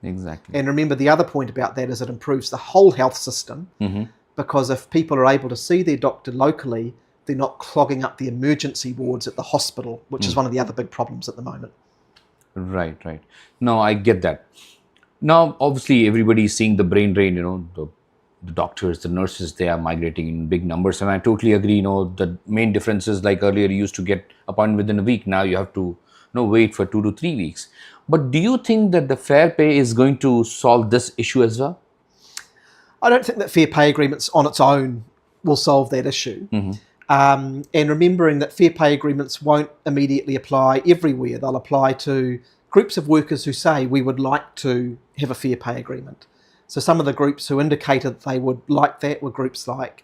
Exactly. And remember, the other point about that is it improves the whole health system because if people are able to see their doctor locally, they're not clogging up the emergency wards at the hospital, which is one of the other big problems at the moment. Right, right. No, I get that. Now, obviously, everybody is seeing the brain drain, the doctors, the nurses, they are migrating in big numbers. And I totally agree, the main difference is like earlier you used to get appointment within a week. Now you have to wait for 2 to 3 weeks. But do you think that the fair pay is going to solve this issue as well? I don't think that fair pay agreements on its own will solve that issue. And remembering that fair pay agreements won't immediately apply everywhere. They'll apply to groups of workers who say we would like to have a fair pay agreement. So some of the groups who indicated they would like that were groups like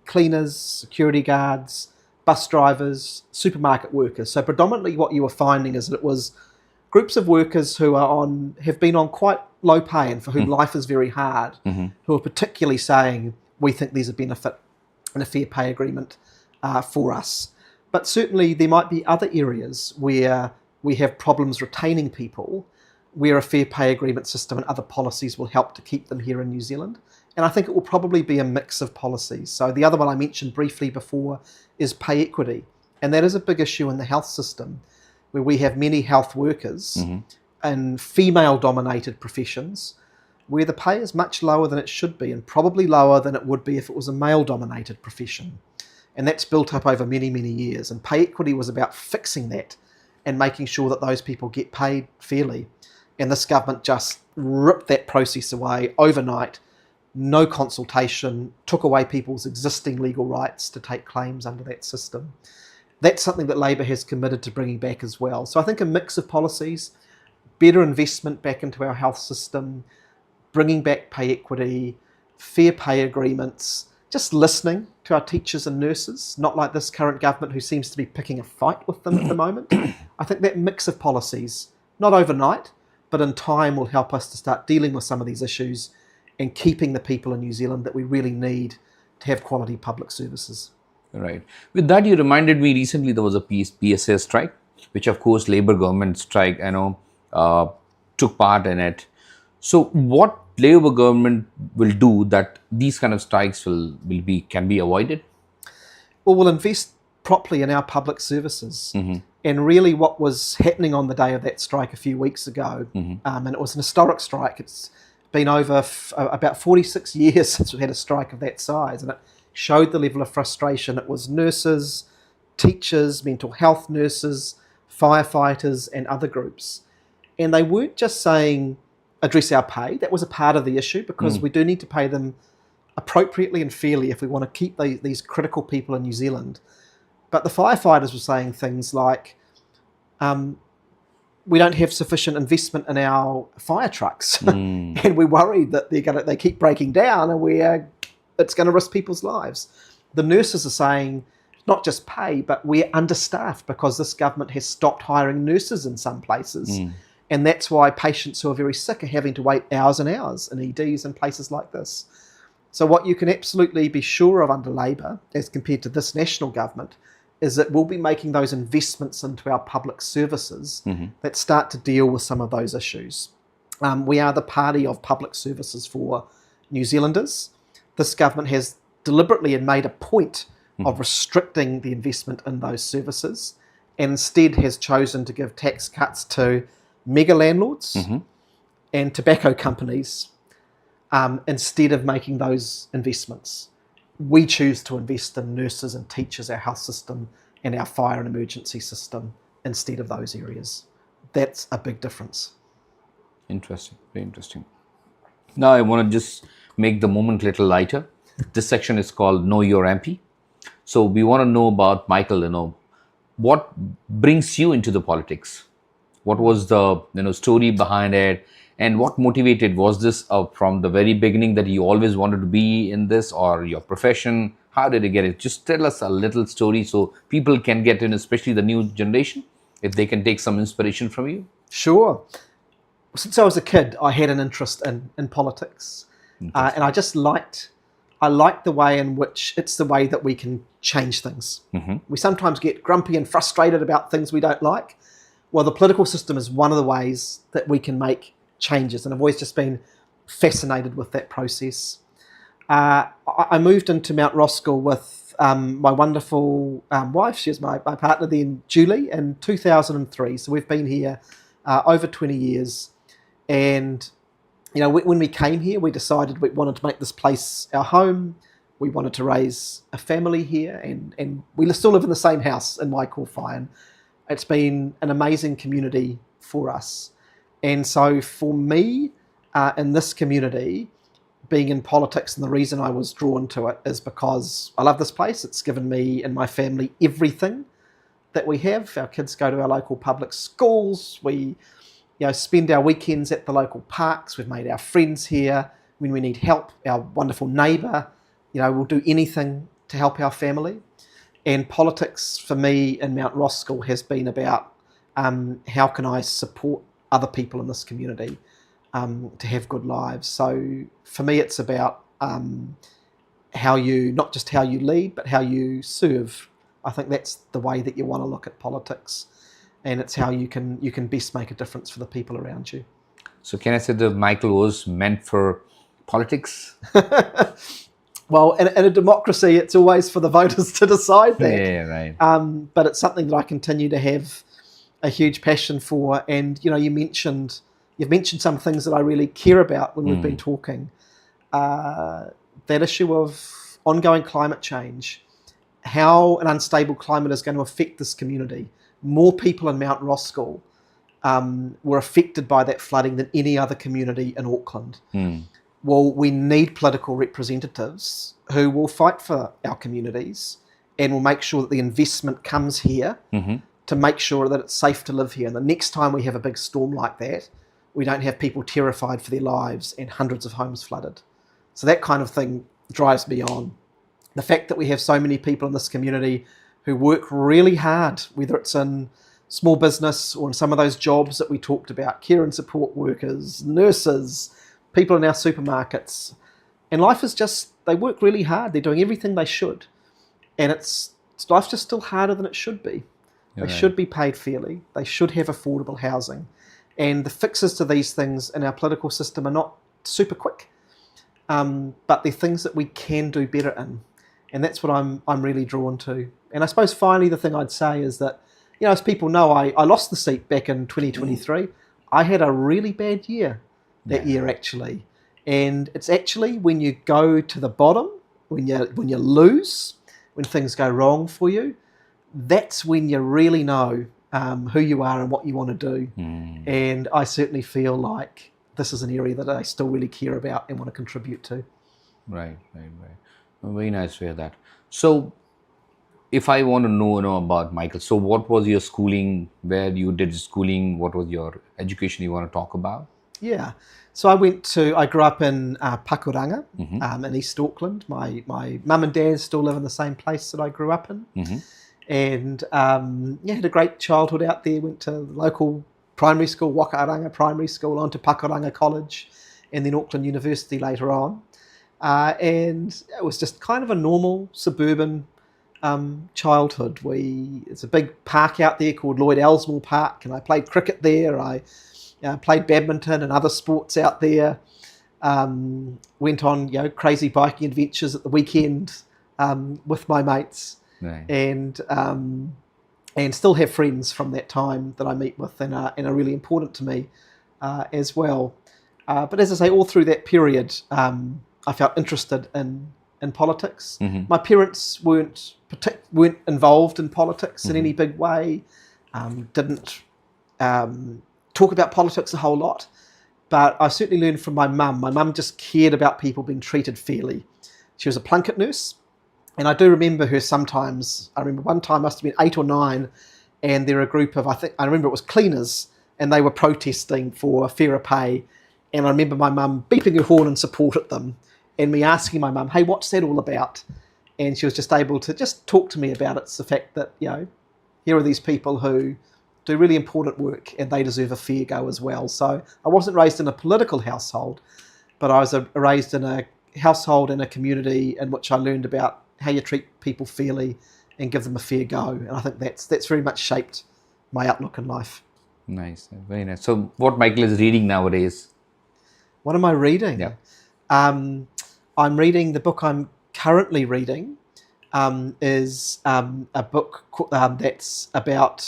cleaners, security guards, bus drivers, supermarket workers. So predominantly what you were finding is that it was groups of workers who have been on quite low pay and for whom life is very hard, who are particularly saying we think there's a benefit in a fair pay agreement for us. But certainly there might be other areas where we have problems retaining people, where a fair pay agreement system and other policies will help to keep them here in New Zealand. And I think it will probably be a mix of policies. So the other one I mentioned briefly before is pay equity. And that is a big issue in the health system, where we have many health workers in female-dominated professions where the pay is much lower than it should be and probably lower than it would be if it was a male-dominated profession. And that's built up over many, many years. And pay equity was about fixing that and making sure that those people get paid fairly. And this government just ripped that process away overnight, no consultation, took away people's existing legal rights to take claims under that system. That's something that Labor has committed to bringing back as well. So I think a mix of policies, better investment back into our health system, bringing back pay equity, fair pay agreements, just listening to our teachers and nurses, not like this current government who seems to be picking a fight with them at the moment. I think that mix of policies, not overnight, but in time will help us to start dealing with some of these issues and keeping the people in New Zealand that we really need to have quality public services. Right. With that, you reminded me recently there was a PSA strike, which of course Labour government strike, took part in it. So what Labour government will do that these kind of strikes can be avoided? Well, we'll invest properly in our public services. And really what was happening on the day of that strike a few weeks ago, and it was an historic strike. It's been over about 46 years since we had a strike of that size, and it showed the level of frustration. It was nurses, teachers, mental health nurses, firefighters and other groups. And they weren't just saying address our pay. That was a part of the issue because we do need to pay them appropriately and fairly if we want to keep these critical people in New Zealand. But the firefighters were saying things like, we don't have sufficient investment in our fire trucks, and we're worried that they keep breaking down, and it's going to risk people's lives. The nurses are saying not just pay, but we're understaffed because this government has stopped hiring nurses in some places, and that's why patients who are very sick are having to wait hours and hours in EDs and places like this. So what you can absolutely be sure of under Labour, as compared to this national government, is that we'll be making those investments into our public services that start to deal with some of those issues. We are the party of public services for New Zealanders. This government has deliberately and made a point of restricting the investment in those services, and instead has chosen to give tax cuts to mega landlords and tobacco companies instead of making those investments. We choose to invest in nurses and teachers, our health system, and our fire and emergency system instead of those areas. That's a big difference. Interesting, very interesting. Now I want to just make the moment a little lighter. This section is called Know Your MP. So we want to know about Michael, what brings you into the politics? What was the story behind it? And what motivated? Was this from the very beginning that you always wanted to be in this, or your profession? How did you get it? Just tell us a little story so people can get in, especially the new generation, if they can take some inspiration from you. Sure. Since I was a kid, I had an interest in politics. And I just liked the way in which it's the way that we can change things. We sometimes get grumpy and frustrated about things we don't like. Well, the political system is one of the ways that we can make changes, and I've always just been fascinated with that process. I moved into Mount Roskill with my wonderful wife. She was my partner then, Julie, in 2003. So we've been here over 20 years. And, when we came here, we decided we wanted to make this place our home. We wanted to raise a family here, and we still live in the same house in Waikowhai. It's been an amazing community for us. And so for me, in this community, being in politics, and the reason I was drawn to it is because I love this place. It's given me and my family everything that we have. Our kids go to our local public schools. We spend our weekends at the local parks. We've made our friends here. When we need help, our wonderful neighbour, we'll do anything to help our family. And politics for me in Mount Roskill has been about how can I support other people in this community to have good lives. So for me, it's about not just how you lead, but how you serve. I think that's the way that you want to look at politics, and it's how you can best make a difference for the people around you. So can I say that Michael was meant for politics? Well, in a democracy, it's always for the voters to decide that. Yeah, right. But it's something that I continue to have a huge passion for. And you've mentioned some things that I really care about when we've been talking. That issue of ongoing climate change, how an unstable climate is going to affect this community. More people in Mount Roskill were affected by that flooding than any other community in Auckland. Well, we need political representatives who will fight for our communities and will make sure that the investment comes here to make sure that it's safe to live here. And the next time we have a big storm like that, we don't have people terrified for their lives and hundreds of homes flooded. So that kind of thing drives me on. The fact that we have so many people in this community who work really hard, whether it's in small business or in some of those jobs that we talked about, care and support workers, nurses, people in our supermarkets. And life is just, they work really hard. They're doing everything they should. And life's just still harder than it should be. They should be paid fairly. They should have affordable housing. And the fixes to these things in our political system are not super quick. But they're things that we can do better in. And that's what I'm really drawn to. And I suppose finally the thing I'd say is that, as people know, I lost the seat back in 2023. I had a really bad year that year, actually. And it's actually when you go to the bottom, when you lose, when things go wrong for you, that's when you really know who you are and what you want to do. And I certainly feel like this is an area that I still really care about and want to contribute to. Right. Oh, very nice to hear that. So, if I want to know about Michael, so what was your schooling? Where you did schooling? What was your education you want to talk about? Yeah. So I grew up in Pakuranga, in East Auckland. My mum and dad still live in the same place that I grew up in. And had a great childhood out there. Went to the local primary school, Wakaaranga Primary School, on to Pakuranga College, and then Auckland University later on. And it was just kind of a normal suburban childhood. It's a big park out there called Lloyd Elsmore Park, and I played cricket there. I played badminton and other sports out there. Went on crazy biking adventures at the weekend with my mates. Right. And still have friends from that time that I meet with and are really important to me as well. But as I say, all through that period, I felt interested in politics. My parents weren't involved in politics in any big way. Didn't talk about politics a whole lot, but I certainly learned from my mum. My mum just cared about people being treated fairly. She was a Plunket nurse, and I do remember her sometimes. I remember one time, must have been 8 or 9, and there were a group of, I remember it was cleaners, and they were protesting for fairer pay, and I remember my mum beeping her horn in support of them, and me asking my mum, hey, what's that all about? And she was just able to just talk to me about it. It's the fact that, here are these people who do really important work and they deserve a fair go as well. So I wasn't raised in a political household, but I was raised in a household and a community in which I learned about how you treat people fairly and give them a fair go. And I think that's very much shaped my outlook in life. Nice, very nice. So what Michael is reading nowadays? What am I reading? Yeah. I'm reading, the book I'm currently reading is a book that's about,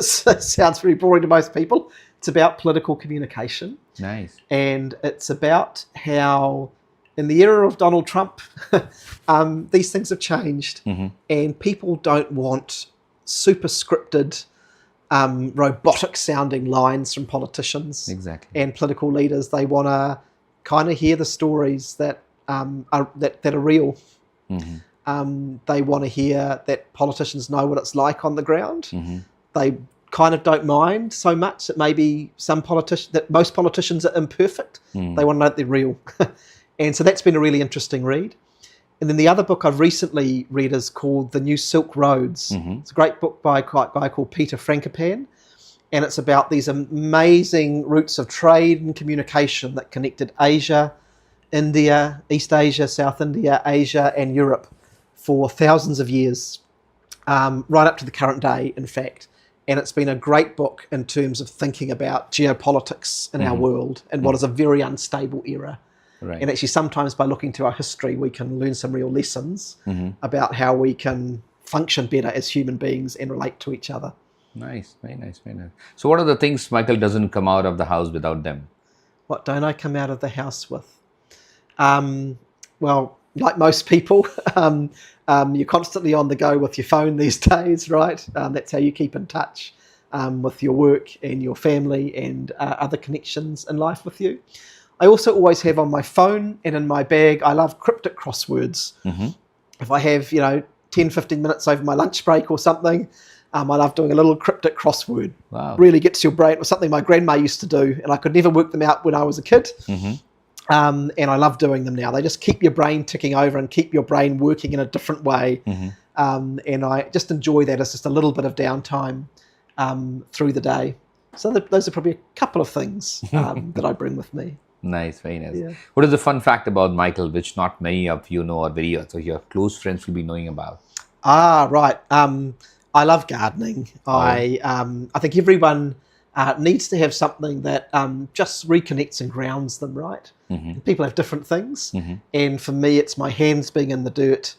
sounds very boring to most people, it's about political communication. Nice. And it's about how in the era of Donald Trump, these things have changed, and people don't want super scripted, robotic sounding lines from politicians and political leaders. They want to kind of hear the stories that are real. They want to hear that politicians know what it's like on the ground. They kind of don't mind so much that maybe that most politicians are imperfect. They want to know that they're real. And so that's been a really interesting read. And then the other book I've recently read is called The New Silk Roads. It's a great book by a guy called Peter Frankopan. And it's about these amazing routes of trade and communication that connected Asia, India, East Asia, South India, Asia, and Europe for thousands of years, right up to the current day, in fact. And it's been a great book in terms of thinking about geopolitics in our world and what is a very unstable era. Right. And actually, sometimes by looking to our history, we can learn some real lessons about how we can function better as human beings and relate to each other. Nice, very nice, very nice. So what are the things Michael doesn't come out of the house without them? What don't I come out of the house with? Well, like most people, you're constantly on the go with your phone these days, right? That's how you keep in touch with your work and your family and other connections in life with you. I also always have on my phone and in my bag, I love cryptic crosswords. If I have, 10, 15 minutes over my lunch break or something, I love doing a little cryptic crossword. Wow. Really gets your brain. It was something my grandma used to do, and I could never work them out when I was a kid. And I love doing them now. They just keep your brain ticking over and keep your brain working in a different way. And I just enjoy that as just a little bit of downtime through the day. So those are probably a couple of things that I bring with me. Nice, very nice. Yeah. What is the fun fact about Michael, which not many of you know, or so your close friends will be knowing about? Right. I love gardening. I think everyone needs to have something that just reconnects and grounds them, right? People have different things. And for me, it's my hands being in the dirt,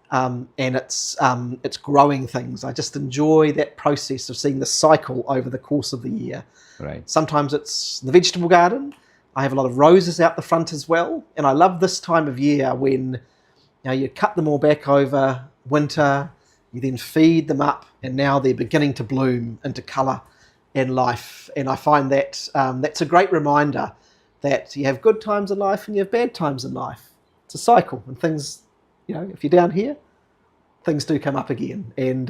and it's growing things. I just enjoy that process of seeing the cycle over the course of the year. Right. Sometimes it's the vegetable garden. I have a lot of roses out the front as well. And I love this time of year when you cut them all back over winter, you then feed them up, and now they're beginning to bloom into colour and life. And I find that that's a great reminder that you have good times in life and you have bad times in life. It's a cycle, and things, if you're down here, things do come up again. And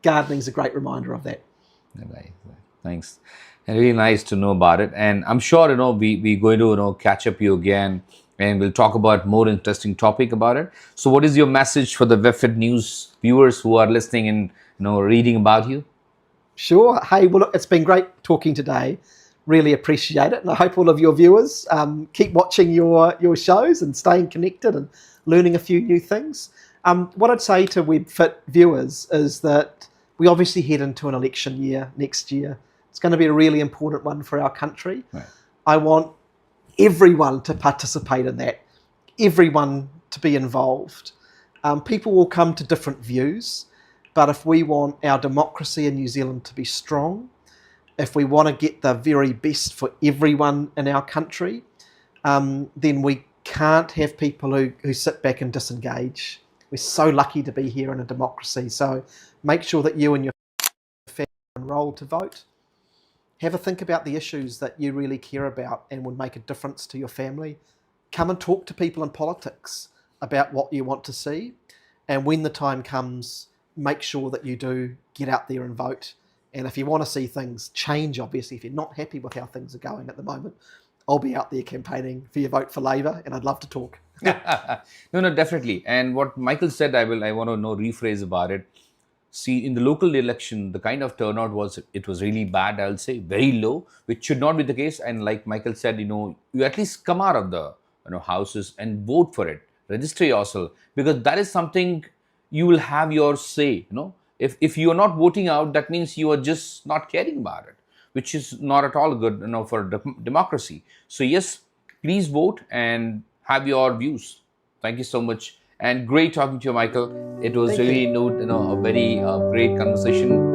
gardening's a great reminder of that. Right. Thanks. And really nice to know about it. And I'm sure, we're going to, catch up you again, and we'll talk about more interesting topic about it. So what is your message for the WebFit News viewers who are listening and, reading about you? Sure. Hey, well, look, it's been great talking today. Really appreciate it. And I hope all of your viewers keep watching your shows and staying connected and learning a few new things. What I'd say to WebFit viewers is that we obviously head into an election year next year. It's going to be a really important one for our country. Right. I want everyone to participate in that, everyone to be involved. People will come to different views, but if we want our democracy in New Zealand to be strong, if we want to get the very best for everyone in our country, then we can't have people who sit back and disengage. We're so lucky to be here in a democracy. So make sure that you and your family are enrolled to vote. Have a think about the issues that you really care about and would make a difference to your family. Come and talk to people in politics about what you want to see. And when the time comes, make sure that you do get out there and vote. And if you want to see things change, obviously, if you're not happy with how things are going at the moment, I'll be out there campaigning for your vote for Labour, and I'd love to talk. No, definitely. And what Michael said, I want to rephrase about it. See, in the local election, the kind of turnout was really bad, I'll say, very low, which should not be the case. And like Michael said, you at least come out of the houses and vote for it. Register yourself, because that is something you will have your say. If you are not voting out, that means you are just not caring about it, which is not at all good, for democracy. So yes, please vote and have your views. Thank you so much. And great talking to you, Michael. It was Thank really, you. a very great conversation.